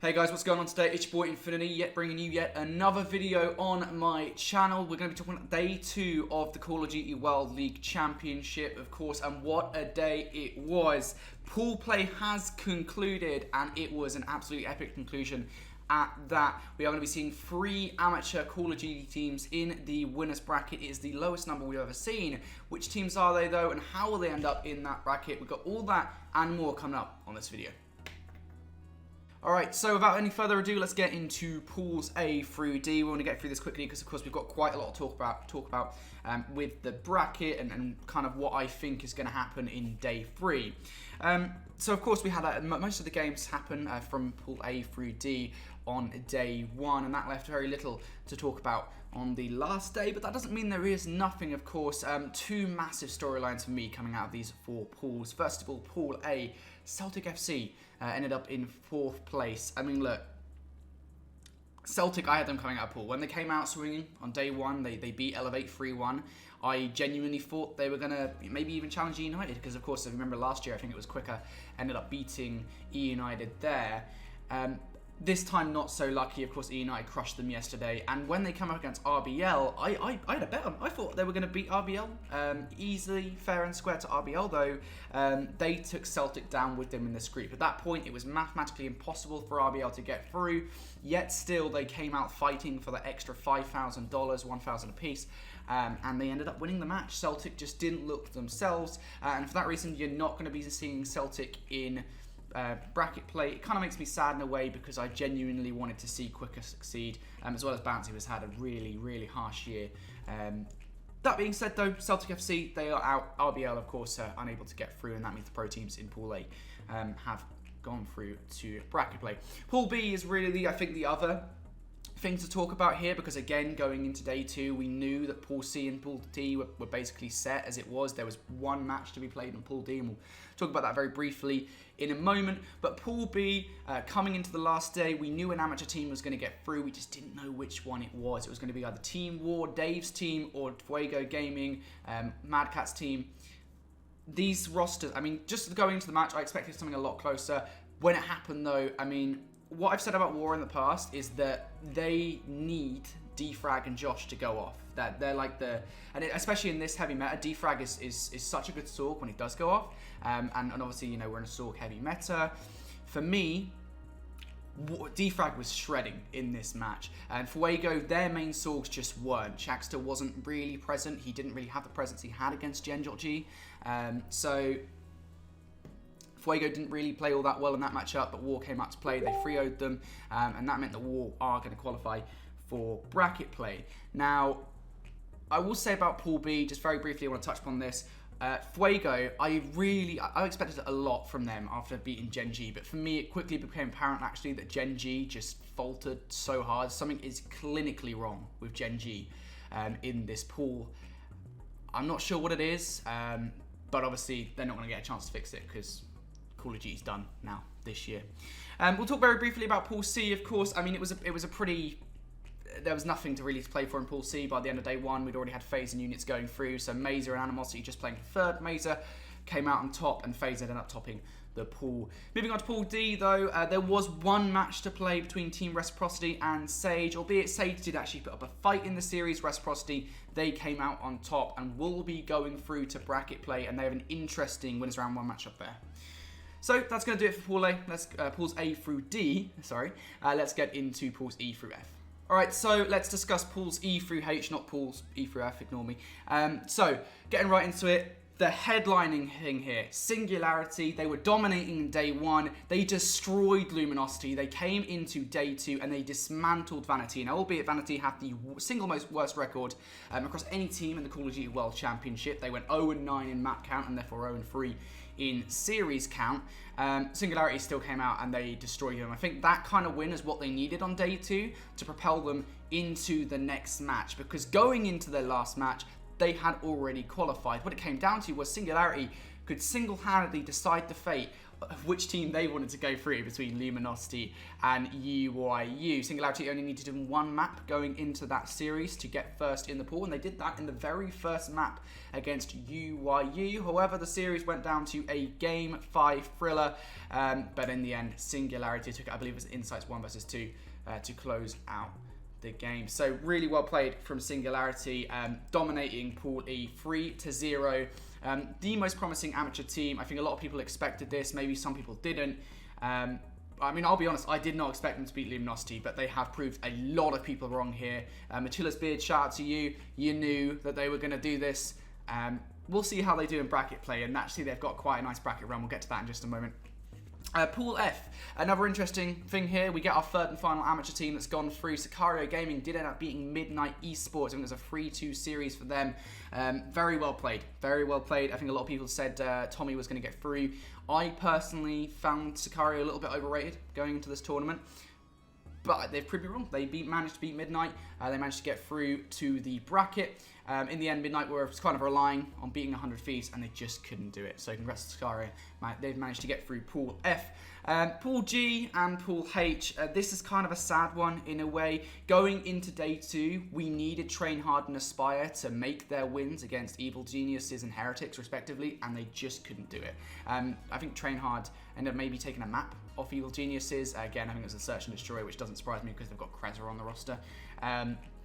Hey guys, what's going on today? It's your boy Infinity, bringing you yet another video on my channel. We're going to be talking about day 2 of the Call of Duty World League Championship, of course, and what a day it was. Pool play has concluded, and it was an absolutely epic conclusion at that. We are going to be seeing 3 amateur Call of Duty teams in the winners bracket. It is the lowest number we've ever seen. Which teams are they though, and how will they end up in that bracket? We've got all that and more coming up on this video. Alright, so without any further ado, let's get into pools A through D. We want to get through this quickly because, of course, we've got quite a lot to talk about with the bracket and kind of what I think is going to happen in day 3. So, of course, we had most of the games happen from pool A through D on day 1, and that left very little to talk about on the last day, but that doesn't mean there is nothing, of course. 2 massive storylines for me coming out of these 4 pools. First of all, Pool A, Celtic FC ended up in 4th place. I mean, look, Celtic, I had them coming out of pool. When they came out swinging on day 1, they beat Elevate 3-1. I genuinely thought they were going to maybe even challenge E United, because, of course, if you remember last year, I think it was Quicker, ended up beating E United there. This time, not so lucky. Of course, E United crushed them yesterday. And when they come up against RBL, I had a bet on. I thought they were going to beat RBL easily, fair and square to RBL, though. They took Celtic down with them in this group. At that point, it was mathematically impossible for RBL to get through. Yet still, they came out fighting for the extra $5,000, $1,000 apiece. And they ended up winning the match. Celtic just didn't look themselves. And for that reason, you're not going to be seeing Celtic in bracket play. It kind of makes me sad in a way because I genuinely wanted to see Quicker succeed, as well as Bouncy, who's had a really harsh year. That being said though, Celtic FC, they are out. RBL, of course, unable to get through, and that means the pro teams in Pool A have gone through to bracket play. Pool B is really, I think, the other thing to talk about here, because again, going into day 2, we knew that Pool C and Pool D were basically set as it was. There was 1 match to be played in Pool D, and we'll talk about that very briefly in a moment. But Pool B, coming into the last day, we knew an amateur team was going to get through. We just didn't know which one it was. It was going to be either Team WaR, Dave's team, or Fuego Gaming, Mad Cat's team. These rosters, I mean, just going into the match, I expected something a lot closer. When it happened though, I mean, what I've said about WaR in the past is that they need Defrag and Josh to go off. That they're like especially in this heavy meta, Defrag is such a good Sorg when he does go off. And obviously, you know, we're in a Sorg heavy meta. For me, Defrag was shredding in this match. And Fuego, their main Sorgs just weren't. Shaxter wasn't really present. He didn't really have the presence he had against Genjot. So Fuego didn't really play all that well in that matchup, but WaR came out to play. They 3-0'd them, and that meant that WaR are going to qualify for bracket play. Now, I will say about Pool B, just very briefly, I want to touch upon this. Fuego, I expected a lot from them after beating Gen G, but for me, it quickly became apparent actually that Gen G just faltered so hard. Something is clinically wrong with Gen G in this pool. I'm not sure what it is, but obviously they're not going to get a chance to fix it because Call of Duty's done now this year. We'll talk very briefly about Pool C, of course. I mean, it was a pretty. There was nothing to really play for in Pool C by the end of day 1. We'd already had FaZe and units going through, so Mazer and Animosity just playing for 3rd. Mazer came out on top, and FaZe ended up topping the pool. Moving on to Pool D, though, there was 1 match to play between Team Reciprocity and Sage, albeit Sage did actually put up a fight in the series. Reciprocity, they came out on top and will be going through to bracket play, and they have an interesting winners round 1 matchup there. So that's going to do it for Pool A. Pools A through D. Sorry. Let's get into Pools E through F. All right, so let's discuss Pools E through H, not Pools E through F. Ignore me. So getting right into it. The headlining thing here, Singularity, they were dominating in day 1. They destroyed Luminosity. They came into day 2 and they dismantled Vanity. Now, albeit Vanity have the single most worst record across any team in the Call of Duty World Championship. They went 0-9 in map count and therefore 0-3 in series count. Singularity still came out and they destroyed them. I think that kind of win is what they needed on day 2 to propel them into the next match, because going into their last match, they had already qualified. What it came down to was Singularity could single-handedly decide the fate which team they wanted to go through between Luminosity and UYU. Singularity only needed to win one map going into that series to get first in the pool, and they did that in the very first map against UYU. However, the series went down to a Game 5 thriller, but in the end, Singularity took it, I believe it was Insights 1 versus 2, to close out the game. So really well played from Singularity, dominating Pool E 3-0. The most promising amateur team. I think a lot of people expected this, maybe some people didn't. I mean, I'll be honest, I did not expect them to beat Luminosity, but they have proved a lot of people wrong here. Machilla's Beard, shout out to you. You knew that they were going to do this. We'll see how they do in bracket play, and actually they've got quite a nice bracket run. We'll get to that in just a moment. Pool F, another interesting thing here. We get our third and final amateur team that's gone through. Sicario Gaming did end up beating Midnight Esports. I think it was a 3-2 series for them. Very well played. Very well played. I think a lot of people said Tommy was going to get through. I personally found Sicario a little bit overrated going into this tournament. But they've proved me wrong. They managed to beat Midnight. They managed to get through to the bracket. In the end, Midnight were kind of relying on beating 100 Thieves, and they just couldn't do it. So congrats to Sicario. They've managed to get through Pool F. Pool G and Pool H. This is kind of a sad one in a way. Going into day 2, we needed Train Hard and Aspire to make their wins against Evil Geniuses and Heretics, respectively, and they just couldn't do it. I think Train Hard ended up maybe taking a map off Evil Geniuses. Again, I think it was a Search and Destroy, which doesn't surprise me because they've got Krezza on the roster.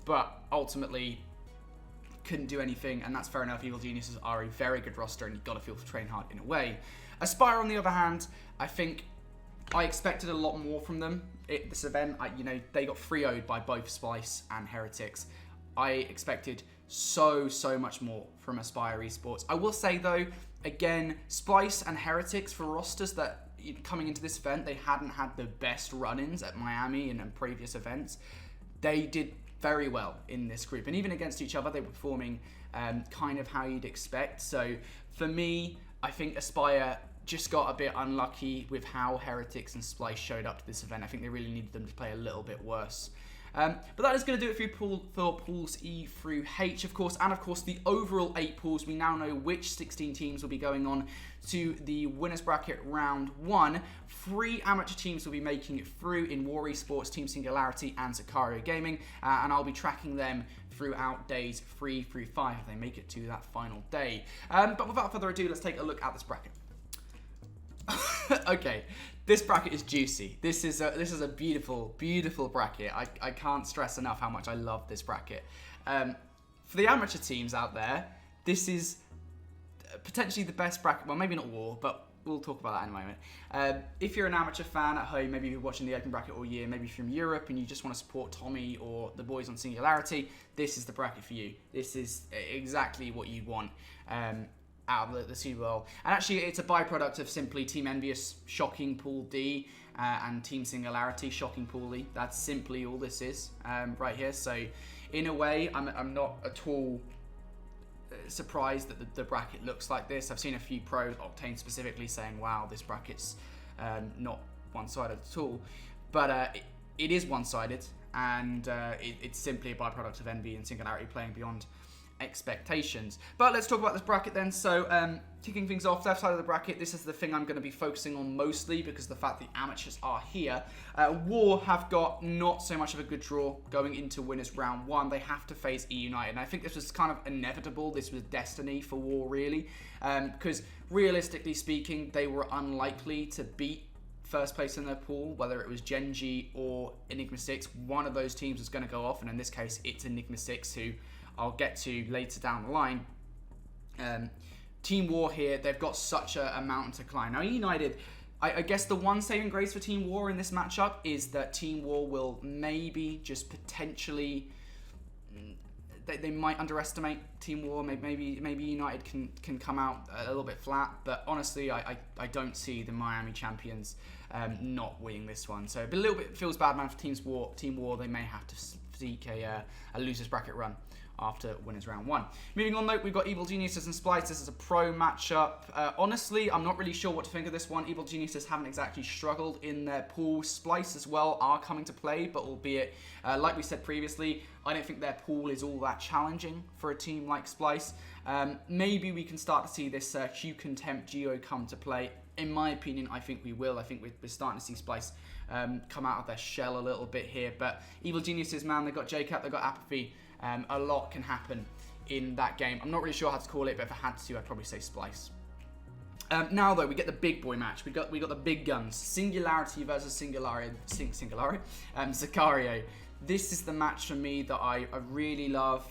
But ultimately, couldn't do anything, and that's fair enough. Evil Geniuses are a very good roster, and you've got to feel for Train Hard in a way. Aspire, on the other hand, I think I expected a lot more from them at this event. They got 3-0'd by both Splice and Heretics. I expected so much more from Aspire Esports. I will say though, again, Splice and Heretics, for rosters that coming into this event, they hadn't had the best run-ins at Miami and previous events. They did very well in this group, and even against each other, they were performing kind of how you'd expect. So for me, I think Aspire just got a bit unlucky with how Heretics and Splice showed up to this event. I think they really needed them to play a little bit worse. But that is going to do it for pools E through H, of course, and of course the overall 8 pools. We now know which 16 teams will be going on to the winners bracket round 1. 3 amateur teams will be making it through in WaR Esports, Team Singularity, and Sicario Gaming, and I'll be tracking them throughout days 3 through 5 if they make it to that final day. But without further ado, let's take a look at this bracket. Okay, this bracket is juicy. This is a beautiful bracket. I can't stress enough how much I love this bracket. For the amateur teams out there, this is potentially the best bracket. Well, maybe not WaR, but we'll talk about that in a moment. If you're an amateur fan at home, maybe you're watching the Open bracket all year, maybe from Europe and you just want to support Tommy or the boys on Singularity, this is the bracket for you. This is exactly what you want. Out of the CWL. And actually, it's a byproduct of simply Team Envious shocking Pool D and Team Singularity shocking Pool E. That's simply all this is right here. So in a way, I'm not at all surprised that the bracket looks like this. I've seen a few pros, Octane specifically, saying, wow, this bracket's not one-sided at all. But it is one-sided, and it's simply a byproduct of Envy and Singularity playing beyond expectations. But let's talk about this bracket then. So kicking things off, left side of the bracket, this is the thing I'm going to be focusing on mostly because the fact the amateurs are here. WaR have got not so much of a good draw going into winners round 1. They have to face E United, and I think this was kind of inevitable. This was destiny for WaR, really, because realistically speaking, they were unlikely to beat first place in their pool, whether it was Genji or Enigma 6. One of those teams was going to go off, and in this case, it's Enigma 6, who I'll get to later down the line. Team WaR here, they've got such a mountain to climb. Now, United, I guess the one saving grace for Team WaR in this matchup is that Team WaR will maybe just potentially, they might underestimate Team WaR. Maybe United can come out a little bit flat, but honestly, I don't see the Miami champions not winning this one. So a little bit feels bad, man, for Team WaR. They may have to seek a losers bracket run after winners round 1. Moving on though, we've got Evil Geniuses and Splice. This is a pro matchup. Honestly, I'm not really sure what to think of this one. Evil Geniuses haven't exactly struggled in their pool. Splice as well are coming to play, but albeit, like we said previously, I don't think their pool is all that challenging for a team like Splice. Maybe we can start to see this Q Contempt Geo come to play. In my opinion, I think we will. I think we're starting to see Splice come out of their shell a little bit here. But Evil Geniuses, man, they've got JCap, they've got Apathy. A lot can happen in that game. I'm not really sure how to call it, but if I had to, I'd probably say Splice. Now though, we get the big boy match. We got the big guns. Singularity versus Sicario. This is the match for me that I really love.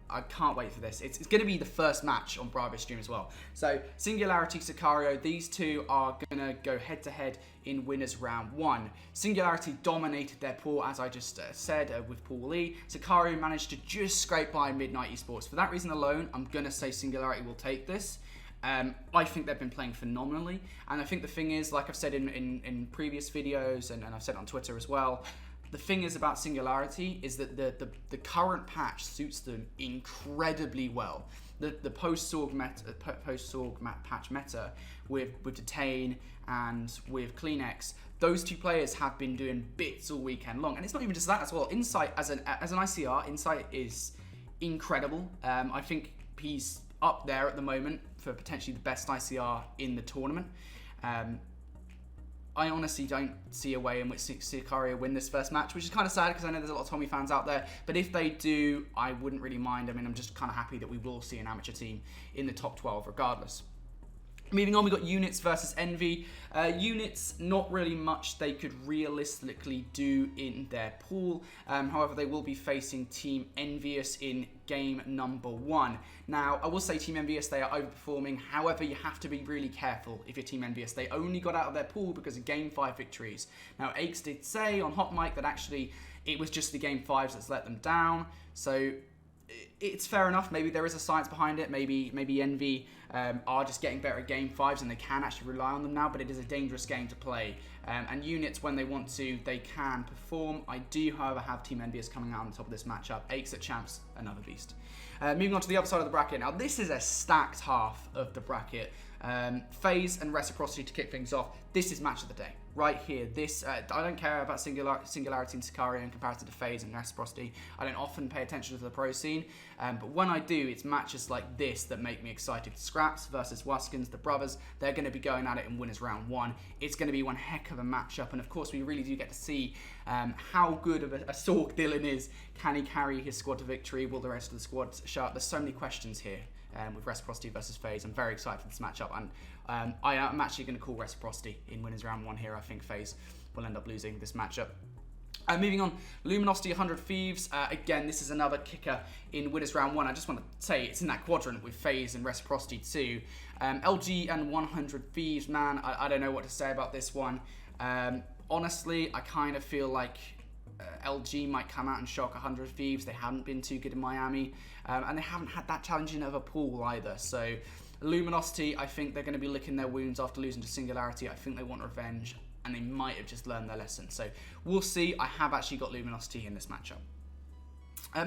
I can't wait for this. It's going to be the first match on Bravo Stream as well. So Singularity, Sicario, these two are going to go head to head in winners round 1. Singularity dominated their pool, as I just said, with Pool Lee. Sicario managed to just scrape by Midnight Esports. For that reason alone, I'm going to say Singularity will take this. I think they've been playing phenomenally, and I think the thing is, like I've said in previous videos, and I've said it on Twitter as well, the thing is about Singularity is that the current patch suits them incredibly well. The post-Sorg patch meta with Detain and with CleanX, those two players have been doing bits all weekend long, and it's not even just that as well. Insight as an ICR, Insight is incredible. I think he's up there at the moment for potentially the best ICR in the tournament. I honestly don't see a way in which Sicario win this first match, which is kind of sad because I know there's a lot of Tommy fans out there. But if they do, I wouldn't really mind. I mean, I'm just kind of happy that we will see an amateur team in the top 12 regardless. Moving on, we got Units versus Envy. Units, not really much they could realistically do in their pool. However, they will be facing Team Envious in game number 1. Now, I will say Team Envious, they are overperforming. However, you have to be really careful if you're Team Envious. They only got out of their pool because of game 5 victories. Now, Aches did say on Hot Mic that actually it was just the game 5s that's let them down. So it's fair enough. Maybe there is a science behind it. Maybe Envy are just getting better at game 5s and they can actually rely on them now, but it is a dangerous game to play. And Units, when they want to, they can perform. I do, however, have Team Envious coming out on top of this matchup. Aches at Champs, another beast. Moving on to the other side of the bracket. Now, this is a stacked half of the bracket. FaZe and Reciprocity to kick things off. This is match of the day. Right here. This, I don't care about Singularity and Sicario in comparison to FaZe and Reciprocity. I don't often pay attention to the pro scene. But when I do, it's matches like this that make me excited. Scraps versus Waskins, the brothers. They're going to be going at it in winners round 1. It's going to be one heck of a matchup. And of course, we really do get to see how good of a Sorg Dylan is. Can he carry his squad to victory? Will the rest of the squad show up? There's so many questions here. With Reciprocity versus FaZe. I'm very excited for this matchup, and I'm actually going to call Reciprocity in winners round 1 here. I think FaZe will end up losing this matchup. Moving on, Luminosity 100 Thieves. Again, this is another kicker in winners round 1. I just want to say it's in that quadrant with FaZe and Reciprocity too. LG and 100 Thieves, man, I don't know what to say about this one. Honestly, I kind of feel like LG might come out and shock 100 Thieves. They haven't been too good in Miami, and they haven't had that challenging of a pool either. So Luminosity, I think they're going to be licking their wounds after losing to Singularity. I think they want revenge, and they might have just learned their lesson. So we'll see. I have actually got Luminosity in this matchup.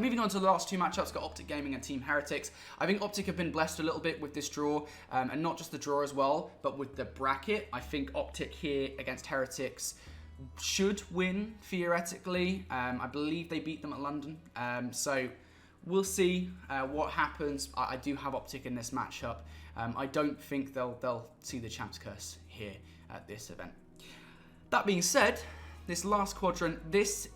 Moving on to the last two matchups, got Optic Gaming and Team Heretics. I think Optic have been blessed a little bit with this draw, and not just the draw as well, but with the bracket. I think Optic here against Heretics should win, theoretically. I believe they beat them at London. So we'll see what happens. I do have Optic in this matchup. I don't think they'll see the Champs Curse here at this event. That being said, this last quadrant, this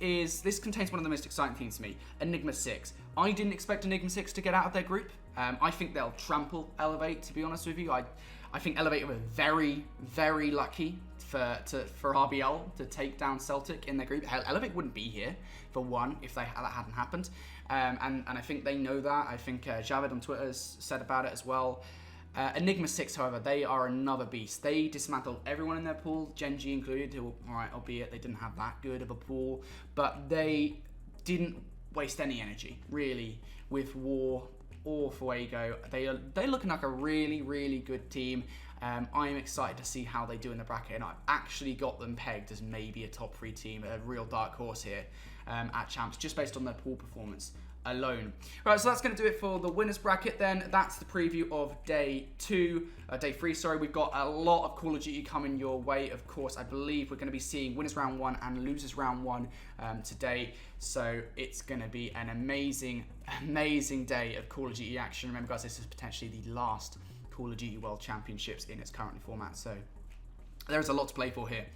contains one of the most exciting teams to me, Enigma 6. I didn't expect Enigma 6 to get out of their group. I think they'll trample Elevate, to be honest with you. I think Elevate were very, very lucky for RBL to take down Celtic in their group. Elevate wouldn't be here, for one, if that hadn't happened. And I think they know that. I think Javed on Twitter has said about it as well. Enigma 6, however, they are another beast. They dismantled everyone in their pool, Genji included, who, alright, albeit they didn't have that good of a pool, but they didn't waste any energy, really, with WaR or Fuego. They're looking like a really, really good team. I'm excited to see how they do in the bracket, and I've actually got them pegged as maybe a top 3 team, a real dark horse here at Champs, just based on their pool performance alone. Right, so that's going to do it for the winners bracket then. That's the preview of day 3, sorry. We've got a lot of Call of Duty coming your way. Of course, I believe we're going to be seeing winners round 1 and losers round 1 today. So it's going to be an amazing, amazing day of Call of Duty action. Remember guys, this is potentially the last Call of Duty World Championships in its current format. So There is a lot to play for here,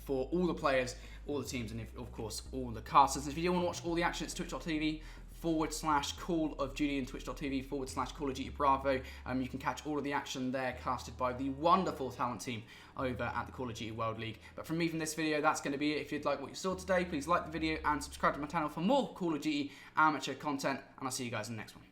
for all the players, all the teams, and of course all the casters. If you do want to watch all the action, it's twitch.tv/Call of Duty and twitch.tv/Call of Duty Bravo. You can catch all of the action there casted by the wonderful talent team over at the Call of Duty World League. But from me from this video, that's going to be it. If you'd like what you saw today, please like the video and subscribe to my channel for more Call of Duty amateur content, and I'll see you guys in the next one.